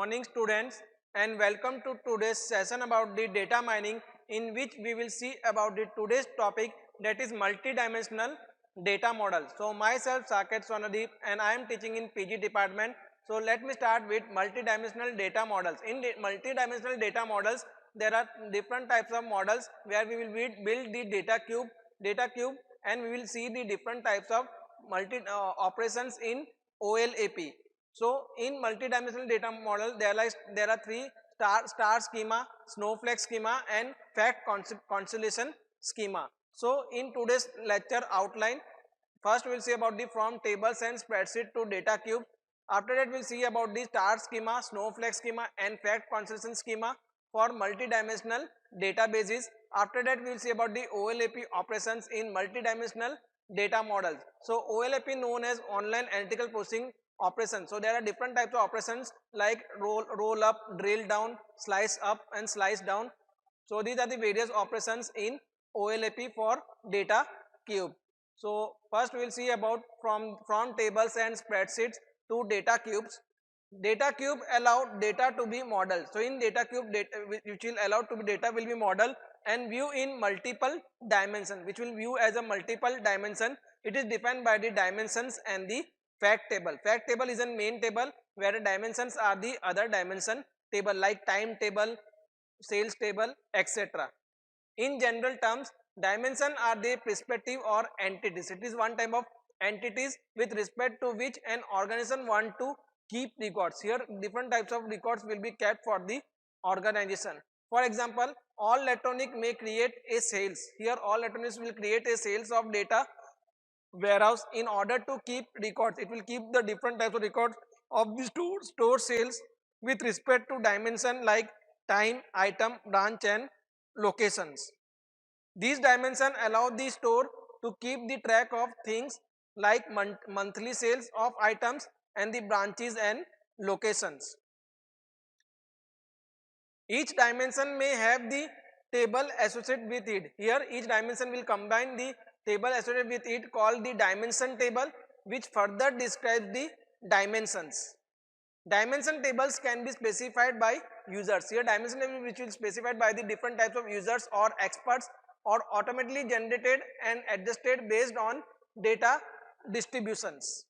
morning students, and welcome to today's session about the data mining, in which we will see about the today's topic, that is multidimensional data model. So myself Saket Sonadeep and I am teaching in PG department. So let me start with multidimensional data models. In multidimensional data models there are different types of models where we will build the data cube, and we will see the different types of multi operations in OLAP. So in multidimensional data model there are three: star schema, snowflake schema, and fact constellation schema. So in today's lecture outline, first we will see about the from tables and spreadsheet to data cube. After that we will see about the star schema, snowflake schema, and fact constellation schema for multidimensional databases. After that we will see about the OLAP operations in multidimensional data models. So OLAP known as online analytical processing operations. So there are different types of operations like roll up, drill down, slice up, and slice down. So these are the various operations in OLAP for data cube. So first we will see about from tables and spreadsheets to data cubes. Data cube allow data to be modeled. So in data cube, data which will allow to be data will be modeled and view in multiple dimension, which will view as a multiple dimension. It is defined by the dimensions and the fact table. Fact table is a main table where the dimensions are the other dimension table like time table, sales table, etc. In general terms, dimension are the perspective or entities. It is one type of entities with respect to which an organization want to keep records. Here different types of records will be kept for the organization. For example, all electronic may create a sales. Here all electronics will create a sales of data warehouse in order to keep records. It will keep the different types of records of the store sales with respect to dimension like time, item, branch, and locations. These dimensions allow the store to keep the track of things like monthly sales of items and the branches and locations. Each dimension may have the table associated with it. Here each dimension will combine the table associated with it called the dimension table, which further describes the dimensions. Dimension tables can be specified by users. Here dimension table which will specified by the different types of users or experts, or automatically generated and adjusted based on data distributions.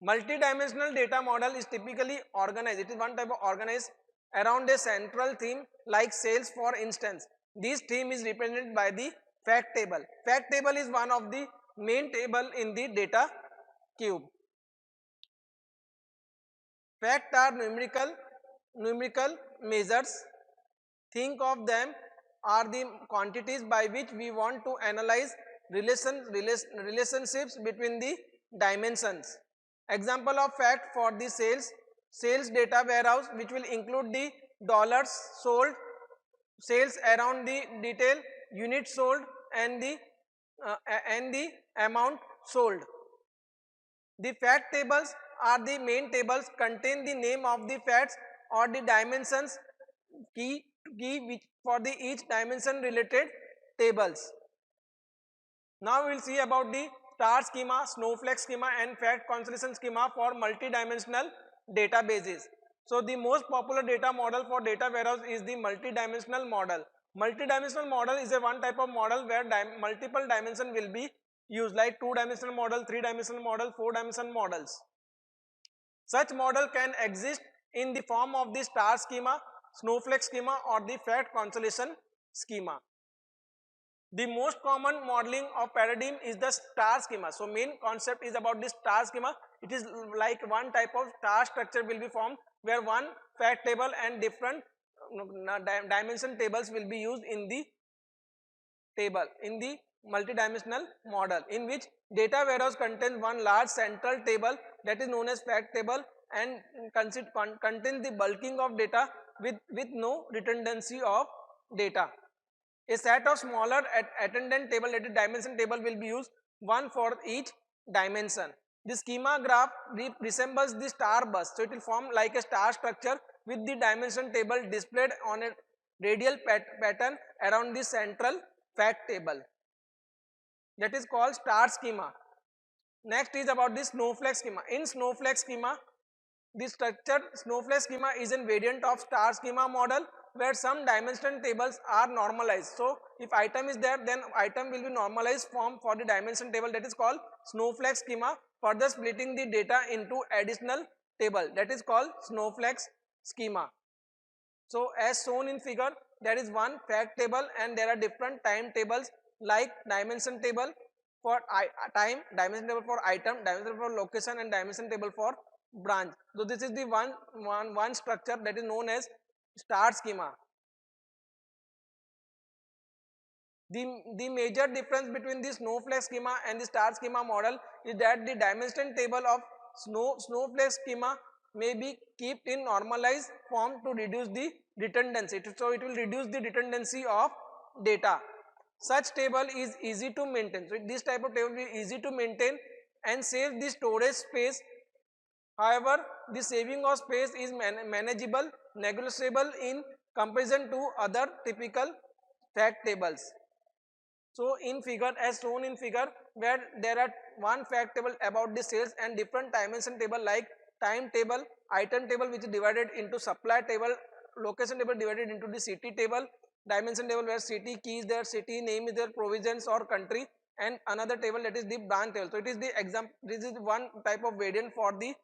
Multidimensional data model is typically organized. It is one type of organized around a central theme like sales, for instance. This theme is represented by the fact table. Fact table is one of the main table in the data cube. Fact are numerical measures. Think of them are the quantities by which we want to analyze relationships between the dimensions. Example of fact for the sales data warehouse, which will include the dollars sold, sales around the detail, units sold, and the amount sold. The fact tables are the main tables, contain the name of the facts or the dimensions key which for the each dimension related tables. Now we will see about the star schema, snowflake schema, and fact constellation schema for multidimensional databases. So the most popular data model for data warehouse is the multidimensional model. Multidimensional model is a one type of model where multiple dimension will be used, like 2-dimensional model, 3-dimensional model, 4-dimensional models. Such model can exist in the form of the star schema, snowflake schema, or the fact constellation schema. The most common modeling of paradigm is the star schema. So main concept is about the star schema. It is like one type of star structure will be formed where one fact table and different dimension tables will be used in the table in the multidimensional model, in which data warehouse contains one large central table that is known as fact table and contains the bulking of data with no redundancy of data. A set of smaller attendant table, that is dimension table, will be used, one for each dimension. The schema graph resembles the star bus, so it will form like a star structure with the dimension table displayed on a radial pattern around the central fact table. That is called star schema. Next is about the snowflake schema. In snowflake schema, The structured snowflake schema is a variant of star schema model where some dimension tables are normalized. So if item is there, then item will be normalized form for the dimension table, that is called snowflake schema, further splitting the data into additional table, that is called snowflake schema. So as shown in figure, there is one fact table and there are different time tables like dimension table for time, dimension table for item, dimension table for location, and dimension table for branch. So this is the one structure that is known as star schema. The major difference between the snowflake schema and the star schema model is that the dimension table of snowflake schema may be kept in normalized form to reduce the redundancy. So it will reduce the redundancy of data. Such table is easy to maintain. So this type of table is easy to maintain and save the storage space. However, the saving of space is manageable, negotiable in comparison to other typical fact tables. So in figure, as shown in figure, where there are one fact table about the sales and different dimension table like time table, item table which is divided into supply table, location table divided into the city table, dimension table where city key is there, city name is there, provisions or country, and another table that is the branch table. So it is the example, this is one type of variant for the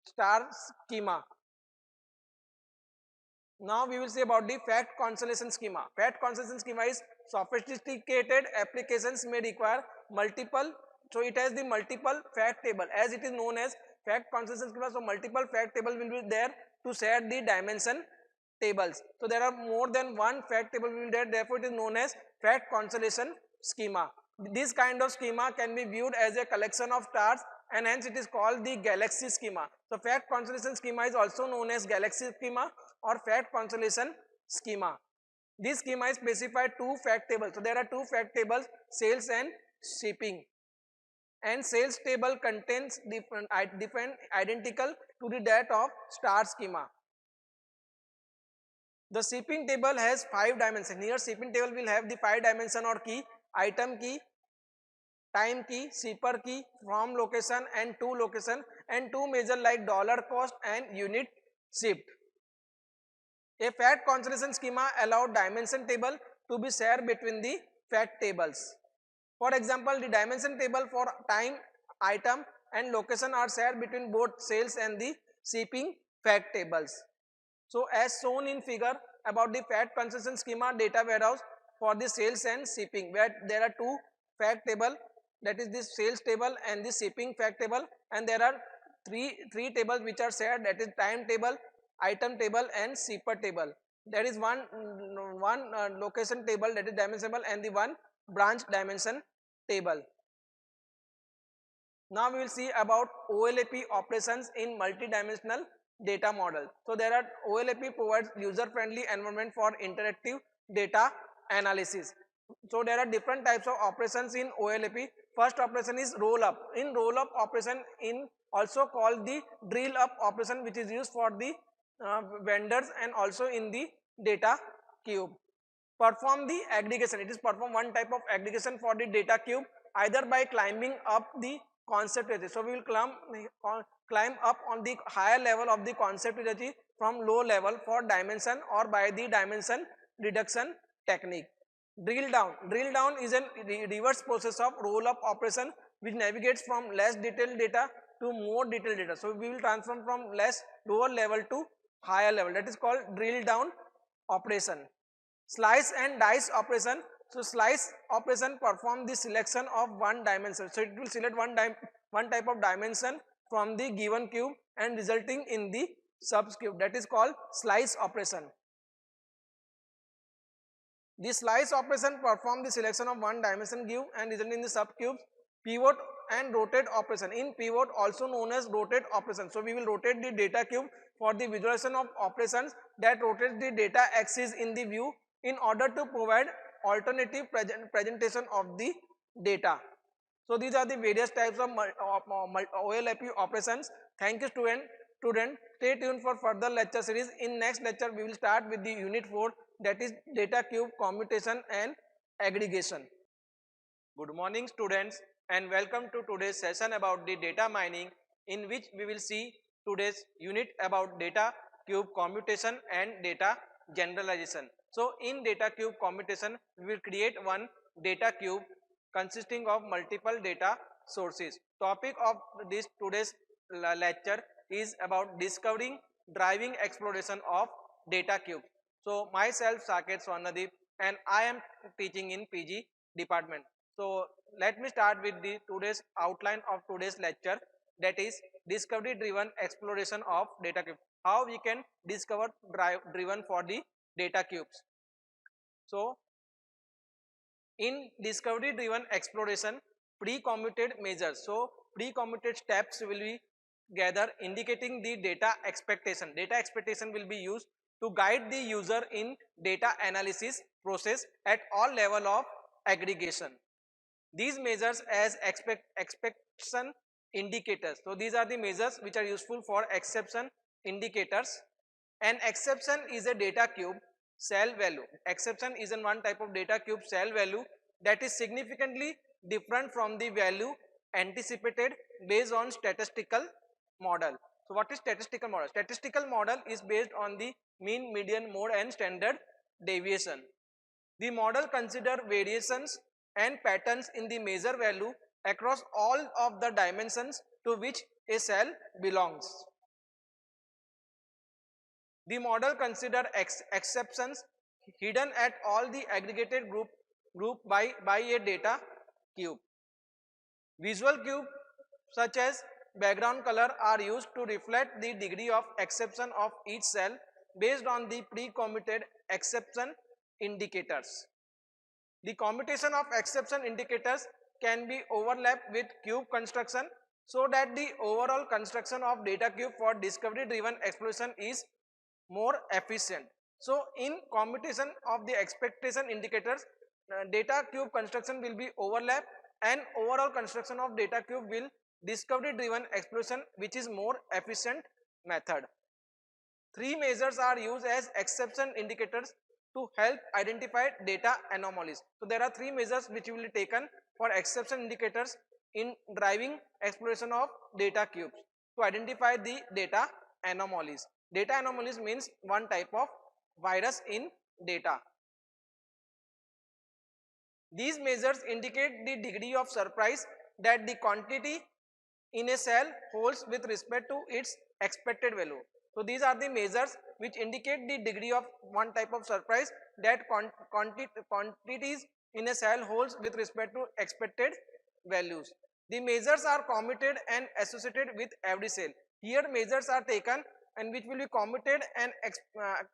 star schema. Now we will see about the fact consolidation schema. Fact consolidation schema is sophisticated applications may require multiple, so it has the multiple fact table as it is known as fact consolidation schema. So multiple fact table will be there to set the dimension tables. So there are more than one fact table will be there, therefore it is known as fact consolidation schema. This kind of schema can be viewed as a collection of stars and hence it is called the galaxy schema. So fact consolidation schema is also known as galaxy schema or fact consolidation schema. This schema is specified two fact tables. So there are two fact tables, sales and shipping. And sales table contains different identical to the that of star schema. The shipping table has 5 dimensions. Here shipping table will have the 5 dimension or key, item key, time key, shipper key, from location and to location, and two measure like dollar cost and unit shipped. A fact consolidation schema allow dimension table to be shared between the fact tables. For example, the dimension table for time, item and location are shared between both sales and the shipping fact tables. So as shown in figure about the fact consolidation schema data warehouse for the sales and shipping, where there are two fact table, that is this sales table and the shipping fact table, and there are three tables which are shared, that is time table, item table and shipper table. There is one location table, that is dimension table, and the one branch dimension table. Now we will see about OLAP operations in multidimensional data model. So there are OLAP provides user friendly environment for interactive data analysis. So there are different types of operations in OLAP. First operation is roll up. In roll up operation, in also called the drill up operation, which is used for the vendors and also in the data cube. Perform the aggregation. It is perform one type of aggregation for the data cube either by climbing up the concept hierarchy. So we will climb up on the higher level of the concept hierarchy from low level for dimension or by the dimension reduction technique. Drill down. Drill down is a reverse process of roll up operation which navigates from less detailed data to more detailed data. So we will transform from lower level to higher level. That is called drill down operation. Slice and dice operation. So slice operation perform the selection of one dimension. So it will select one type of dimension from the given cube and resulting in the subcube. That is called slice operation. The slice operation perform the selection of one dimension cube and resulting in the subcubes. Pivot and rotate operation. In pivot also known as rotate operation. So we will rotate the data cube for the visualization of operations that rotates the data axis in the view in order to provide alternative presentation of the data. So these are the various types of OLAP operations. Thank you student. Stay tuned for further lecture series. In next lecture we will start with the unit 4, that is data cube commutation and aggregation. Good morning students and welcome to today's session about the data mining, in which we will see today's unit about data cube commutation and data generalization. So in data cube commutation, we will create one data cube consisting of multiple data sources. Topic of this today's lecture is about discovering driving exploration of data cube. So myself Saket Swarnadeep and I am teaching in PG department. So let me start with the today's outline of today's lecture, that is discovery driven exploration of data cube. How we can discover driven for the data cubes. So in discovery driven exploration, pre-commuted measures. So pre-commuted steps will be gathered indicating the data expectation. Data expectation will be used to guide the user in data analysis process at all level of aggregation. These measures as exception indicators. So these are the measures which are useful for exception indicators. An exception is a data cube cell value. Exception is in one type of data cube cell value that is significantly different from the value anticipated based on statistical model. So what is statistical model? Statistical model is based on the mean, median, mode and standard deviation. The model consider variations and patterns in the measure value across all of the dimensions to which a cell belongs. The model consider exceptions hidden at all the aggregated group by a data cube. Visual cube such as background color are used to reflect the degree of exception of each cell based on the pre-commuted exception indicators. The commutation of exception indicators can be overlapped with cube construction so that the overall construction of data cube for discovery driven exploration is more efficient. So in commutation of the expectation indicators, data cube construction will be overlap and overall construction of data cube will discovery driven exploration, which is more efficient method. Three measures are used as exception indicators to help identify data anomalies. So there are three measures which will be taken for exception indicators in driving exploration of data cubes to identify the data anomalies. Data anomalies means one type of virus in data. These measures indicate the degree of surprise that the quantity in a cell holds with respect to its expected value. So these are the measures which indicate the degree of one type of surprise that quantities in a cell holds with respect to expected values. The measures are commuted and associated with every cell. Here measures are taken and which will be commuted and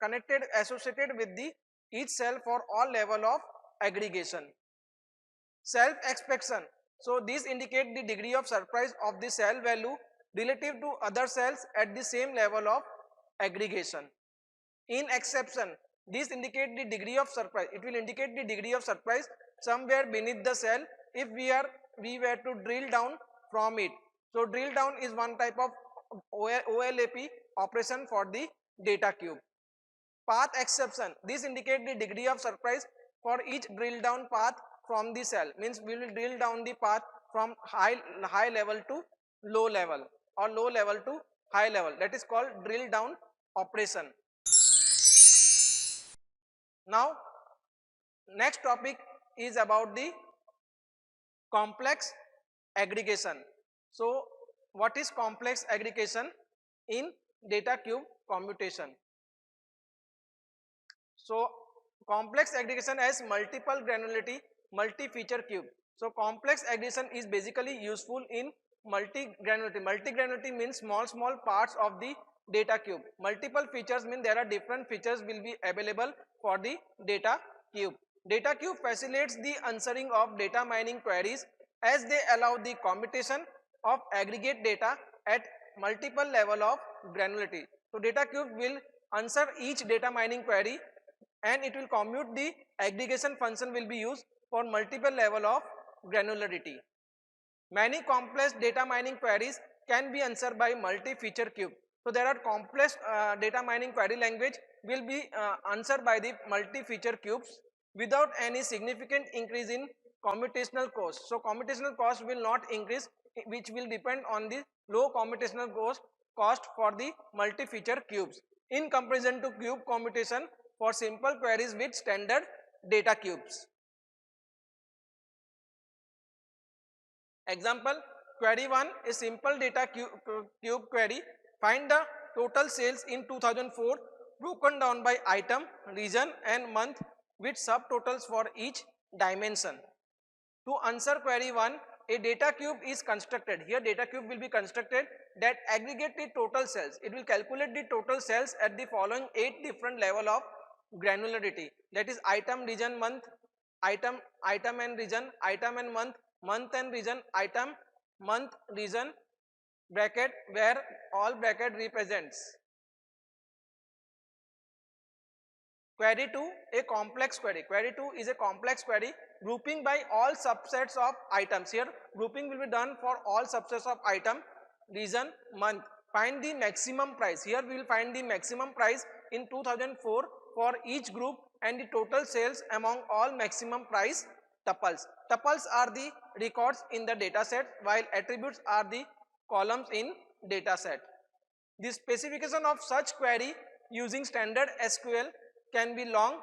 connected associated with the each cell for all level of aggregation. Self expectation. So these indicate the degree of surprise of the cell value relative to other cells at the same level of aggregation. In exception, these indicate the degree of surprise. It will indicate the degree of surprise somewhere beneath the cell if we were to drill down from it. So drill down is one type of OLAP operation for the data cube. Path exception. This indicate the degree of surprise for each drill down path from the cell. Means we will drill down the path from high level to low level or low level to high level. That is called drill down operation. Now next topic is about the complex aggregation. So what is complex aggregation in data cube commutation? So complex aggregation has multiple granularity, multi-feature cube. So complex aggregation is basically useful in multi-granularity. Multi-granularity means small parts of the data cube. Multiple features mean there are different features will be available for the data cube. Data cube facilitates the answering of data mining queries as they allow the computation of aggregate data at multiple level of granularity. So data cube will answer each data mining query and it will commute the aggregation function will be used for multiple level of granularity. Many complex data mining queries can be answered by multi-feature cube. So there are complex data mining query language will be answered by the multi-feature cubes without any significant increase in computational cost. So computational cost will not increase, which will depend on the low computational cost cost for the multi-feature cubes in comparison to cube computation for simple queries with standard data cubes. Example, query 1, a simple data cube query. Find the total sales in 2004 broken down by item, region and month with subtotals for each dimension. To answer query 1, a data cube is constructed. Here data cube will be constructed that aggregate the total sales. It will calculate the total sales at the following 8 different level of granularity. That is item, region, month, item and region, item and month and region, item, month, region, bracket where all bracket represents. Query 2, a complex query. Query 2 is a complex query grouping by all subsets of items. Here grouping will be done for all subsets of item, region, month. Find the maximum price. Here we will find the maximum price in 2004 for each group and the total sales among all maximum price tuples. Tuples are the records in the data set while attributes are the columns in data set. The specification of such query using standard SQL can be long,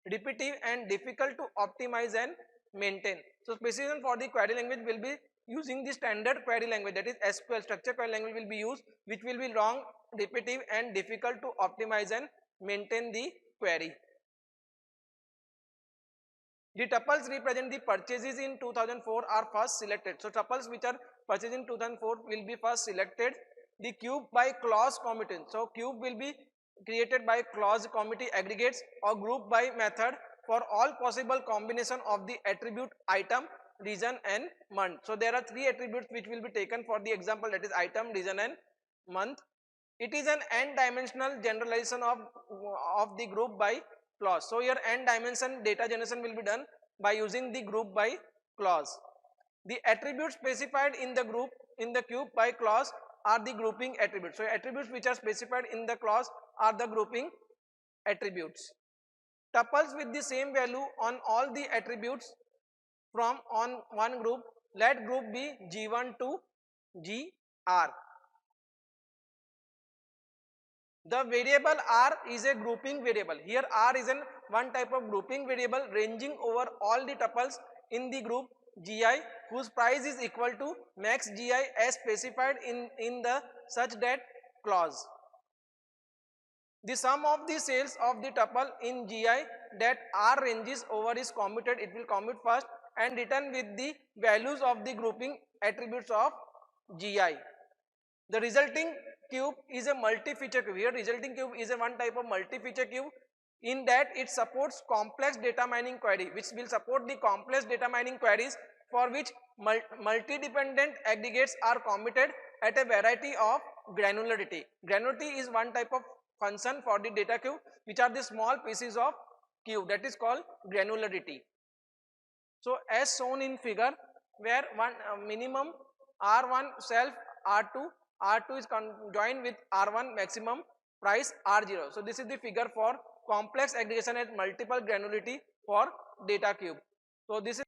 repetitive and difficult to optimize and maintain. So specification for the query language will be using the standard query language, that is SQL, structured query language will be used, which will be long, repetitive and difficult to optimize and maintain the query. The tuples represent the purchases in 2004 are first selected. So tuples which are purchased in 2004 will be first selected. The cube by clause committee. So cube will be created by clause committee aggregates or group by method for all possible combination of the attribute item, region and month. So there are 3 attributes which will be taken for the example, that is item, region and month. It is an n dimensional generalization of the group by clause. So your n dimension data generation will be done by using the group by clause. The attributes specified in the group in the cube by clause are the grouping attributes. So attributes which are specified in the clause are the grouping attributes. Tuples with the same value on all the attributes from on one group, let group be G1 to GR. The variable R is a grouping variable. Here R is one type of grouping variable ranging over all the tuples in the group GI whose price is equal to max GI as specified in the such that clause. The sum of the sales of the tuple in GI that R ranges over is commuted. It will commute first and return with the values of the grouping attributes of GI. The resulting cube is a multi-feature cube. Here resulting cube is a one type of multi-feature cube in that it supports complex data mining query, which will support the complex data mining queries for which multi-dependent aggregates are committed at a variety of granularity. Granularity is one type of function for the data cube which are the small pieces of cube, that is called granularity. So as shown in figure where one minimum R1 self R2, R2 is joined with R1 maximum price R0. So this is the figure for complex aggregation at multiple granularity for data cube. So this is